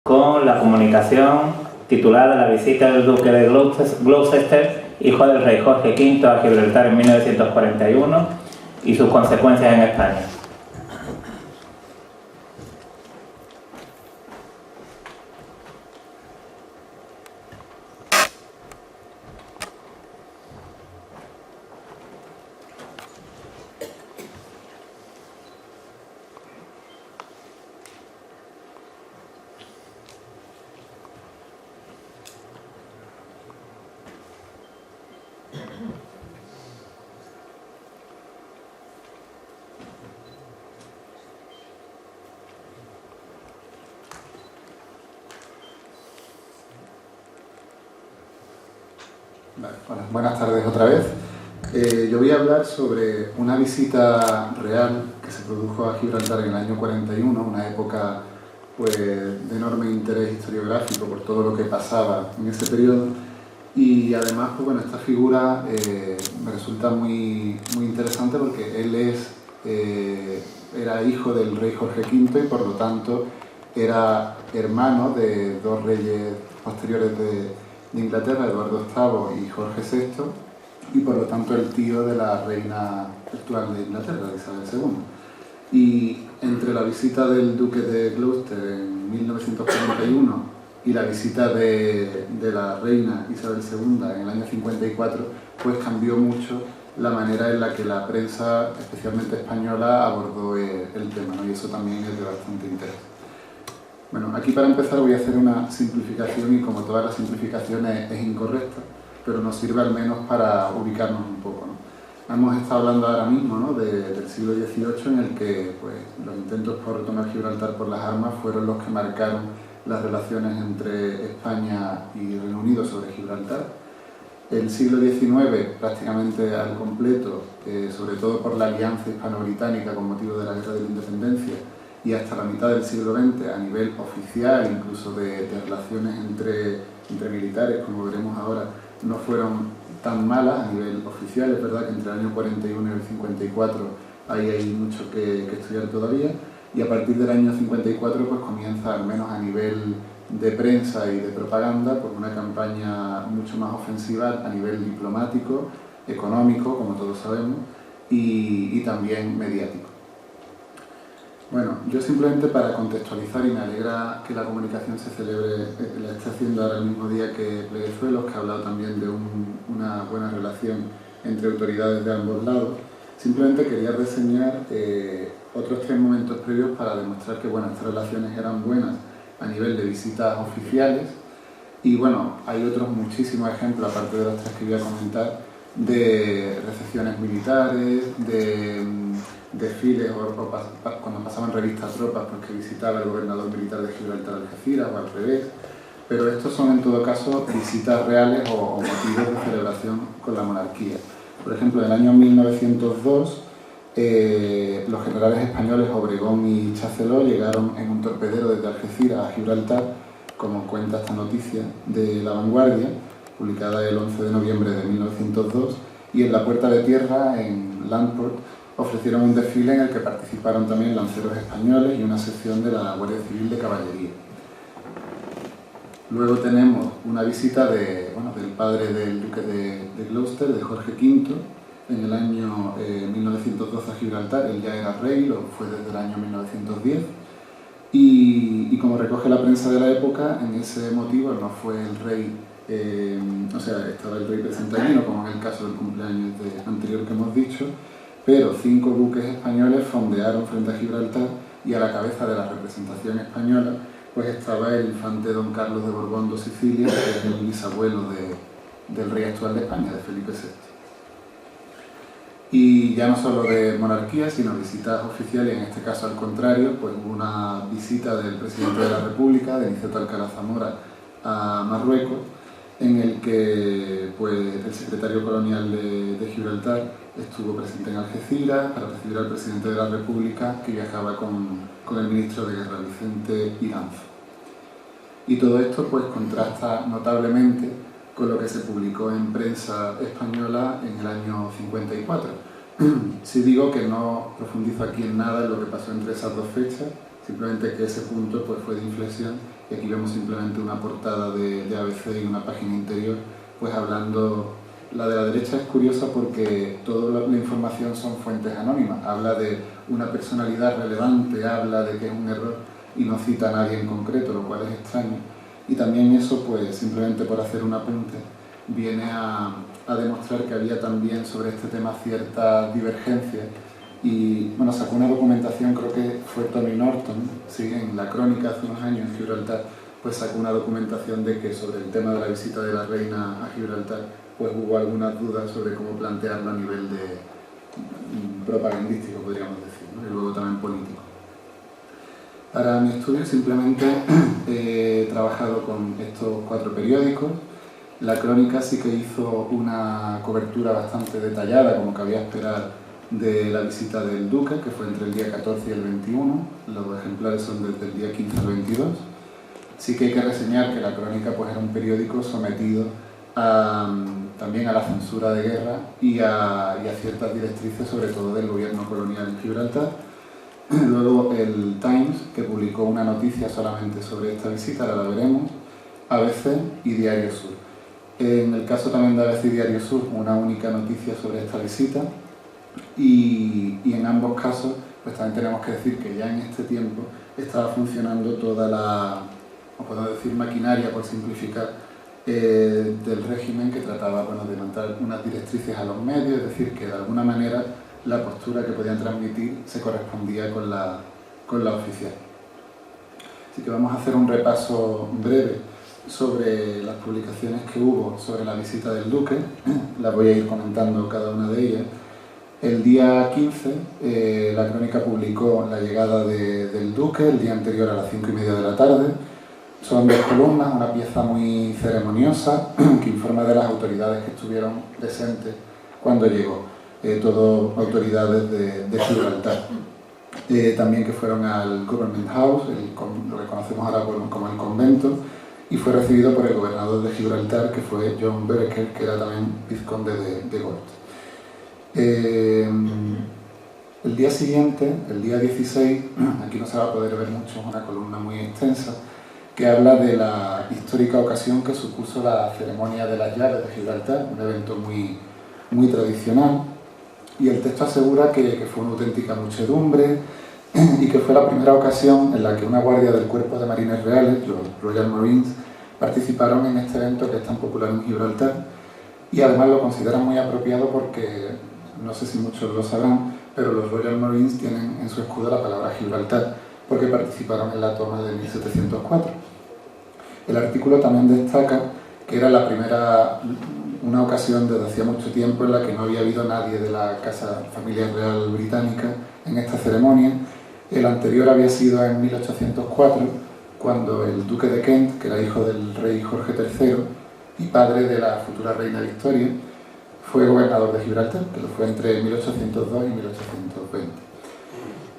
con la comunicación titulada La visita del duque de Gloucester, hijo del rey Jorge V, a Gibraltar en 1941 y sus consecuencias en España. Hola, buenas tardes otra vez. Yo voy a hablar sobre una visita real que se produjo a Gibraltar en el año 41, una época pues, de enorme interés historiográfico por todo lo que pasaba en ese periodo. Y además, pues, bueno, esta figura me resulta muy interesante porque él era hijo del rey Jorge V y por lo tanto era hermano de dos reyes posteriores de Inglaterra, Eduardo VIII y Jorge VI, y por lo tanto el tío de la reina actual de Inglaterra, Isabel II. Y entre la visita del duque de Gloucester en 1941 y la visita de la reina Isabel II en el año 54, pues cambió mucho la manera en la que la prensa, especialmente española, abordó el tema, ¿no? Y eso también es de bastante interés. Bueno, aquí para empezar voy a hacer una simplificación y como todas las simplificaciones es incorrecta, pero nos sirve al menos para ubicarnos un poco, ¿no? Hemos estado hablando ahora mismo, ¿no?, del siglo XVIII en el que pues, los intentos por retomar Gibraltar por las armas fueron los que marcaron las relaciones entre España y Reino Unido sobre Gibraltar. El siglo XIX prácticamente al completo, sobre todo por la alianza hispano-británica con motivo de la Guerra de la Independencia, y hasta la mitad del siglo XX a nivel oficial, incluso de relaciones entre militares, como veremos ahora, no fueron tan malas a nivel oficial. Es verdad que entre el año 41 y el 54 hay mucho que estudiar todavía, y a partir del año 54 pues comienza, al menos a nivel de prensa y de propaganda, pues una campaña mucho más ofensiva a nivel diplomático, económico, como todos sabemos, y también mediático. Bueno, yo simplemente para contextualizar, y me alegra que la comunicación se celebre, la esté haciendo ahora el mismo día que Pleguezuelos, que ha hablado también de una buena relación entre autoridades de ambos lados, simplemente quería reseñar otros 3 momentos previos para demostrar que bueno, estas relaciones eran buenas a nivel de visitas oficiales, y bueno, hay otros muchísimos ejemplos, aparte de los 3 que voy a comentar, de recepciones militares, de desfiles o cuando pasaban revistas tropas porque visitaba el gobernador militar de Gibraltar Algeciras o al revés, pero estos son en todo caso visitas reales o motivos de celebración con la monarquía. Por ejemplo, en el año 1902 los generales españoles Obregón y Chaceló llegaron en un torpedero desde Algeciras a Gibraltar, como cuenta esta noticia de La Vanguardia, publicada el 11 de noviembre de 1902, y en la Puerta de Tierra, en Landport, ofrecieron un desfile en el que participaron también lanceros españoles y una sección de la Guardia Civil de Caballería. Luego tenemos una visita del padre del duque de Gloucester, de Jorge V, en el año 1912 a Gibraltar. Él ya era rey, lo fue desde el año 1910, y como recoge la prensa de la época, en ese motivo no fue el rey, estaba el rey presente allí, no como en el caso del cumpleaños anterior que hemos dicho, pero 5 buques españoles fondearon frente a Gibraltar, y a la cabeza de la representación española pues estaba el infante don Carlos de Borbón de Sicilia, que es el bisabuelo del rey actual de España, de Felipe VI. Y ya no solo de monarquía, sino visitas oficiales, en este caso al contrario, pues hubo una visita del presidente de la República, de Niceto Alcalá Zamora, a Marruecos, en el que pues, el secretario colonial de Gibraltar estuvo presente en Algeciras para recibir al presidente de la República, que viajaba con el ministro de Guerra, Vicente Iranzo. Y todo esto pues, contrasta notablemente con lo que se publicó en prensa española en el año 54. Si digo que no profundizo aquí en nada en lo que pasó entre esas 2 fechas, simplemente que ese punto pues, fue de inflexión y aquí vemos simplemente una portada de ABC y una página interior, pues hablando. La de la derecha es curiosa porque toda la información son fuentes anónimas, habla de una personalidad relevante, habla de que es un error y no cita a nadie en concreto, lo cual es extraño. Y también eso, pues simplemente por hacer un apunte, viene a demostrar que había también sobre este tema cierta divergencia. Y bueno, sacó una documentación, creo que fue Tony Norton, ¿sí? En la Crónica hace unos años en Gibraltar, pues sacó una documentación de que sobre el tema de la visita de la reina a Gibraltar, pues hubo algunas dudas sobre cómo plantearlo a nivel de propagandístico, podríamos decir, ¿no? Y luego también político. Para mi estudio simplemente he trabajado con estos 4 periódicos. La Crónica sí que hizo una cobertura bastante detallada, como cabía esperar, de la visita del duque, que fue entre el día 14 y el 21. Los ejemplares son desde el día 15 al 22. Sí que hay que reseñar que la Crónica pues, era un periódico sometido también a la censura de guerra y a ciertas directrices, sobre todo del gobierno colonial en Gibraltar. Luego el Times, que publicó una noticia solamente sobre esta visita, ahora la veremos, ABC y Diario Sur. En el caso también de ABC y Diario Sur, una única noticia sobre esta visita, y en ambos casos pues también tenemos que decir que ya en este tiempo estaba funcionando toda la, o podemos decir maquinaria por simplificar, del régimen, que trataba de mandar unas directrices a los medios, es decir, que de alguna manera la postura que podían transmitir se correspondía con la oficial. Así que vamos a hacer un repaso breve sobre las publicaciones que hubo sobre la visita del duque. Las voy a ir comentando cada una de ellas. El día 15 la Crónica publicó la llegada del duque, el día anterior a las 5:30 de la tarde. Son 2 columnas, una pieza muy ceremoniosa que informa de las autoridades que estuvieron presentes cuando llegó, todas autoridades de Gibraltar. También que fueron al Government House, lo que conocemos ahora como el convento, y fue recibido por el gobernador de Gibraltar, que fue John Vereker, que era también vizconde de Gort. El día siguiente, el día 16, aquí no se va a poder ver mucho, es una columna muy extensa, que habla de la histórica ocasión que supuso la ceremonia de las llaves de Gibraltar, un evento muy, muy tradicional, y el texto asegura que fue una auténtica muchedumbre y que fue la primera ocasión en la que una guardia del Cuerpo de Marines Reales, los Royal Marines, participaron en este evento que es tan popular en Gibraltar, y además lo consideran muy apropiado porque, no sé si muchos lo sabrán, pero los Royal Marines tienen en su escudo la palabra Gibraltar, porque participaron en la toma de 1704. El artículo también destaca que era la primera, una ocasión desde hacía mucho tiempo en la que no había habido nadie de la familia real británica en esta ceremonia. El anterior había sido en 1804, cuando el duque de Kent, que era hijo del rey Jorge III y padre de la futura reina Victoria, fue gobernador de Gibraltar, que lo fue entre 1802 y 1820.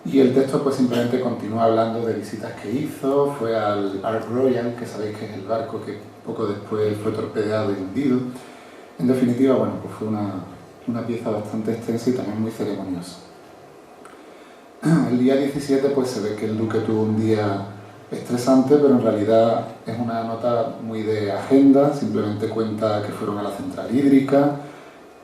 Y el texto pues simplemente continúa hablando de visitas que hizo, fue al Ark Royal, que sabéis que es el barco que poco después fue torpedeado y hundido. En definitiva, bueno, pues fue una pieza bastante extensa y también muy ceremoniosa. El día 17 pues se ve que el duque tuvo un día estresante, pero en realidad es una nota muy de agenda, simplemente cuenta que fueron a la central hídrica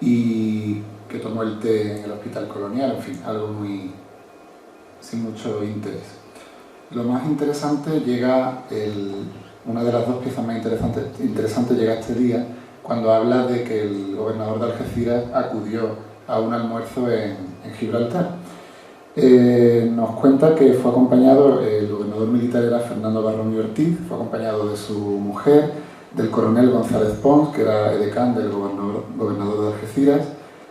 y que tomó el té en el hospital colonial, en fin, algo muy sin mucho interés. Lo más interesante llega, una de las 2 piezas más interesantes llega este día, cuando habla de que el gobernador de Algeciras acudió a un almuerzo en Gibraltar. Nos cuenta que fue acompañado, el gobernador militar era Fernando Barrón y Ortiz, fue acompañado de su mujer, del coronel González Pons, que era edecán del gobernador de Algeciras,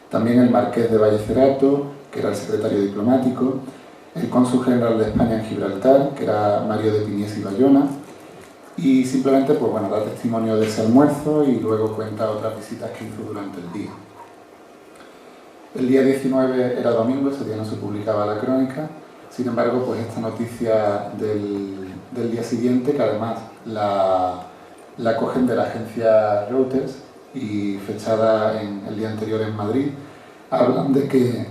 también el marqués de Vallecerato, que era el secretario diplomático, el cónsul general de España en Gibraltar, que era Mario de Piniés y Bayona, y simplemente pues, bueno, da testimonio de ese almuerzo y luego cuenta otras visitas que hizo durante el día. El día 19 era domingo, ese día no se publicaba la crónica, sin embargo pues esta noticia del día siguiente, que además la cogen de la agencia Reuters y fechada en el día anterior en Madrid, hablan de que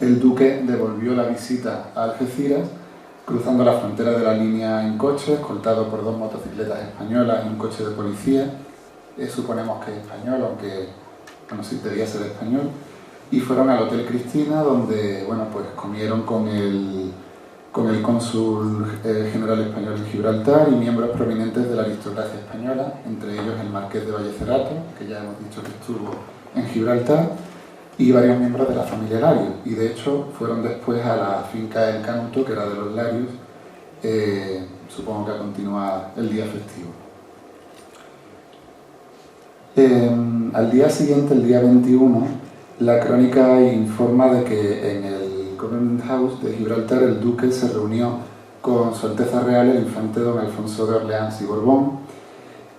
el duque devolvió la visita a Algeciras cruzando la frontera de la línea en coche, escoltado por 2 motocicletas españolas y un coche de policía. Suponemos que es español, aunque bueno, sí debía ser español. Y fueron al Hotel Cristina, donde bueno, pues comieron con el cónsul general español en Gibraltar y miembros prominentes de la aristocracia española, entre ellos el marqués de Vallecerato, que ya hemos dicho que estuvo en Gibraltar, y varios miembros de la familia Larios. Y de hecho fueron después a la finca El Canuto, que era de los Larios, supongo que a continuar el día festivo. Al día siguiente, el día 21, la crónica informa de que en el Government House de Gibraltar el duque se reunió con Su Alteza Real el infante don Alfonso de Orleans y Borbón,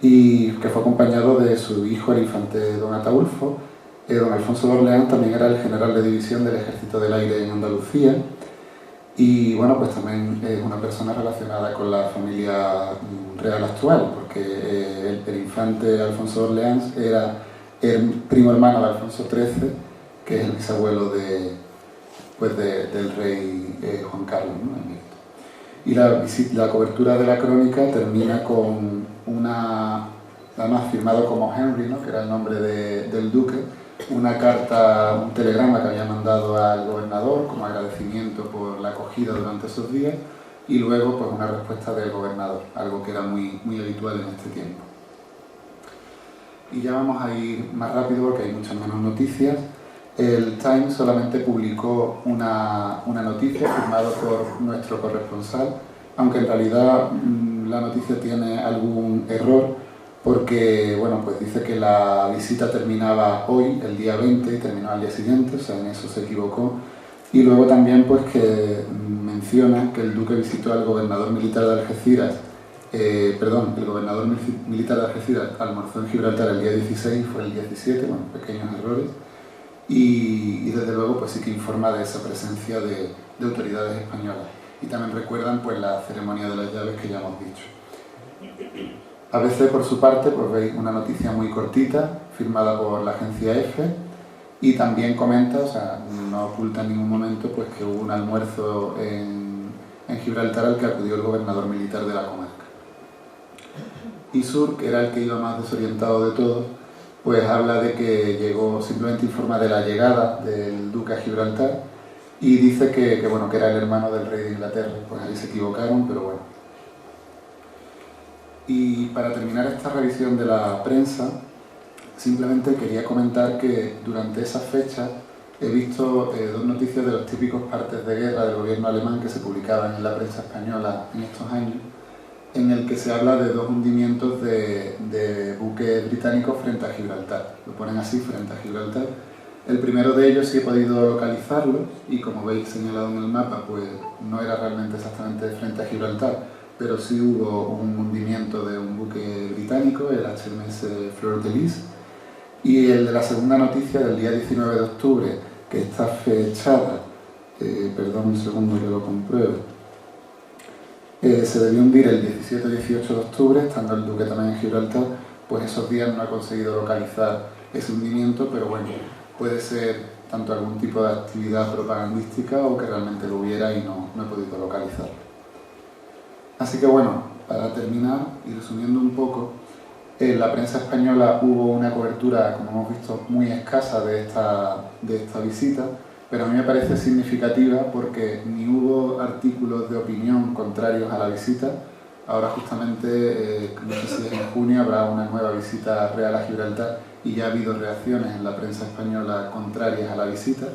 y que fue acompañado de su hijo el infante don Ataulfo. Don Alfonso de Orleans también era el general de división del Ejército del Aire en Andalucía, y bueno, pues también es una persona relacionada con la familia real actual, porque el infante Alfonso de Orleans era el primo hermano de Alfonso XIII, que es el bisabuelo del rey Juan Carlos, ¿no? Y la cobertura de la crónica termina con además firmado como Henry, ¿no? Que era el nombre del duque, una carta, un telegrama que había mandado al gobernador como agradecimiento por la acogida durante esos días, y luego pues una respuesta del gobernador, algo que era muy, muy habitual en este tiempo. Y ya vamos a ir más rápido porque hay muchas menos noticias. El Times solamente publicó una noticia firmada por nuestro corresponsal, aunque en realidad la noticia tiene algún error, porque bueno, pues dice que la visita terminaba hoy, el día 20, y terminó al día siguiente, o sea, en eso se equivocó. Y luego también pues que menciona que el duque visitó al gobernador militar de Algeciras, el gobernador militar de Algeciras almorzó en Gibraltar el día 16 y fue el 17, bueno, pequeños errores. Y desde luego pues sí que informa de esa presencia de autoridades españolas. Y también recuerdan pues la ceremonia de las llaves que ya hemos dicho. ABC, por su parte, pues veis una noticia muy cortita, firmada por la agencia EFE, y también comenta, o sea, no oculta en ningún momento, pues que hubo un almuerzo en Gibraltar al que acudió el gobernador militar de la comarca. Isur, que era el que iba más desorientado de todos, pues habla de que llegó, simplemente informa de la llegada del duque a Gibraltar, y dice que era el hermano del rey de Inglaterra. Pues ahí se equivocaron, pero bueno. Y para terminar esta revisión de la prensa, simplemente quería comentar que durante esa fecha he visto 2 noticias de los típicos partes de guerra del gobierno alemán que se publicaban en la prensa española en estos años, en el que se habla de 2 hundimientos de buques británicos frente a Gibraltar. Lo ponen así, frente a Gibraltar. El primero de ellos sí he podido localizarlo, y como veis señalado en el mapa, pues no era realmente exactamente frente a Gibraltar, pero sí hubo un hundimiento de un buque británico, el HMS Fleur de Lis. Y el de la segunda noticia, del día 19 de octubre, que está fechada, perdón un segundo que lo compruebo, se debió hundir el 17-18 de octubre, estando el duque también en Gibraltar. Pues esos días no he conseguido localizar ese hundimiento, pero bueno, puede ser tanto algún tipo de actividad propagandística o que realmente lo hubiera y no he podido localizarlo. Así que bueno, para terminar y resumiendo un poco, en la prensa española hubo una cobertura, como hemos visto, muy escasa de esta visita, pero a mí me parece significativa porque ni hubo artículos de opinión contrarios a la visita. Ahora justamente, no sé si en junio habrá una nueva visita real a Gibraltar y ya ha habido reacciones en la prensa española contrarias a la visita.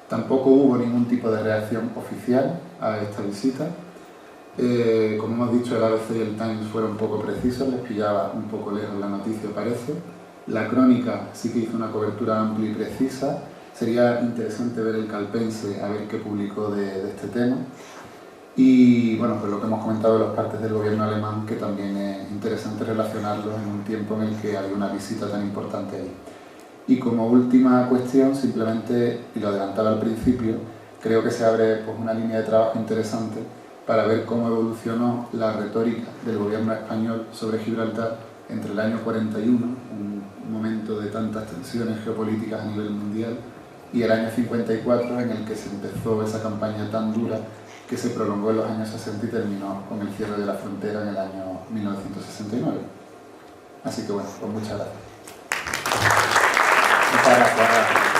Tampoco hubo ningún tipo de reacción oficial a esta visita. Como hemos dicho, el ABC y el Times fueron un poco precisos, les pillaba un poco lejos la noticia, parece. La crónica sí que hizo una cobertura amplia y precisa. Sería interesante ver el Calpense, a ver qué publicó de este tema. Y bueno, pues lo que hemos comentado de las partes del gobierno alemán, que también es interesante relacionarlos en un tiempo en el que había una visita tan importante ahí. Y como última cuestión, simplemente, y lo adelantaba al principio, creo que se abre pues una línea de trabajo interesante para ver cómo evolucionó la retórica del gobierno español sobre Gibraltar entre el año 41, un momento de tantas tensiones geopolíticas a nivel mundial, y el año 54, en el que se empezó esa campaña tan dura que se prolongó en los años 60 y terminó con el cierre de la frontera en el año 1969. Así que bueno, pues muchas gracias. Muchas gracias.